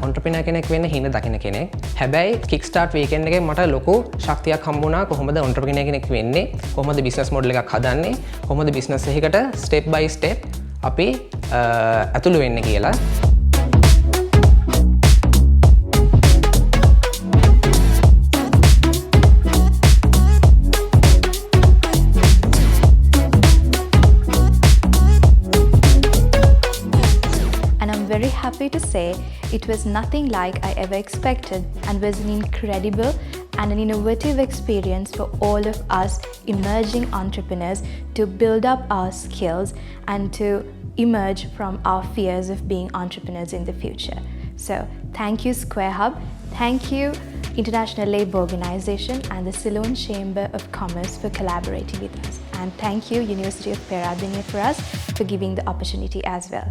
entrepreneur කෙනෙක් වෙන්න හින දකින්න කෙනෙක්. හැබැයි kickstart weekend එකේ මට ලොකු ශක්තියක් හම්බුණා කොහොමද entrepreneur කෙනෙක් වෙන්නේ, කොහොමද business model එකක් හදන්නේ, කොහොමද business එකකට step by step අපි ඇතුළු වෙන්නේ කියලා. Very happy to say it was nothing like I ever expected and was an incredible and an innovative experience for all of us emerging entrepreneurs to build up our skills and to emerge from our fears of being entrepreneurs in the future. So thank you Square Hub, thank you International Labour Organization and the Ceylon Chamber of Commerce for collaborating with us, and thank you University of Peradeniya for us for giving the opportunity as well.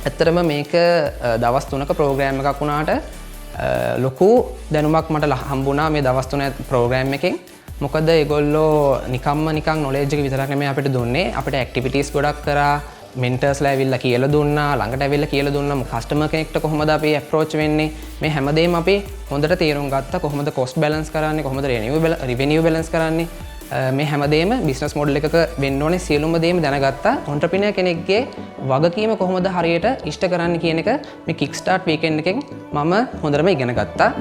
ඇත්තටම මේක දවස් 3ක programme එකක් වුණාට ලොකු දැනුමක් මට හම්බුණා මේ දවස් 3 ප්‍රෝග්‍රෑම් එකෙන්. මොකද ඒගොල්ලෝ නිකන් නොලෙජ් එක විතරක් නෙමෙයි අපිට දුන්නේ. අපිට ඇක්ටිවිටීස් ගොඩක් කරා, මෙන්ටර්ස්ලා ඇවිල්ලා කියලා දුන්නා, ළඟට ඇවිල්ලා කියලා දුන්නා කස්ටමර් කෙනෙක්ට කොහොමද අපි ඇප්‍රෝච් වෙන්නේ. මේ හැමදේම අපි හොඳට තේරුම් ගත්තා. කොහොමද කොස්ට් බැලන්ස් කරන්නේ, කොහොමද රිවෙනියු බැලන්ස් කරන්නේ. මේ හැමදේම බිස්නස් මොඩල් එකක වෙන්න ඕනේ සියලුම දේම දැනගත්තා. ඔන්ටර්ප්‍රිනර් කෙනෙක්ගේ වගකීම කොහොමද හරියට ඉෂ්ට කරන්න කියන එක මේ kickstart weekend එකෙන් මම හොඳටම ඉගෙන ගත්තා.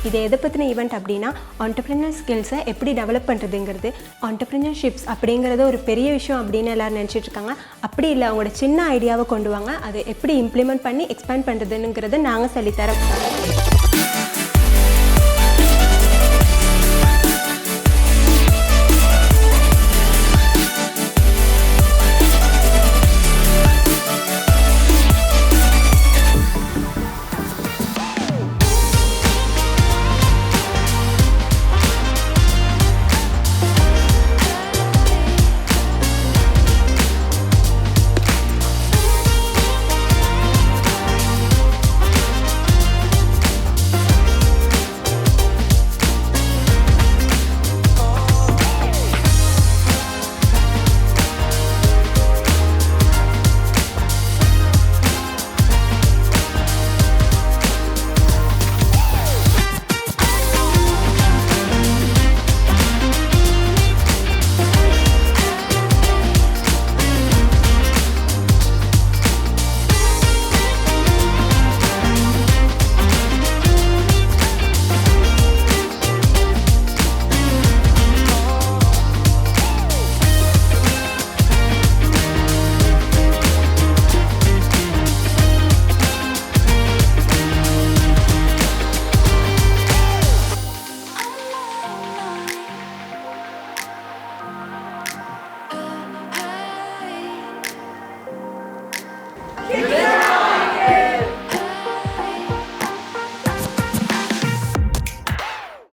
இது எதை பற்றின ஈவெண்ட் அப்படின்னா ஆண்டர்ப்ரினர் ஸ்கில்ஸை எப்படி டெவலப் பண்ணுறதுங்கிறது. ஆண்டர்ப்ரினர்ஷிப்ஸ் அப்படிங்கிறது ஒரு பெரிய விஷயம் அப்படின்னு எல்லோரும் நினச்சிட்டு இருக்காங்க. அப்படி இல்லை, அவங்களோட சின்ன ஐடியாவை கொண்டு வாங்க, அதை எப்படி இம்ப்ளிமெண்ட் பண்ணி எக்ஸ்பேண்ட் பண்ணுறதுங்கிறத நாங்கள் சொல்லித்தரோம்.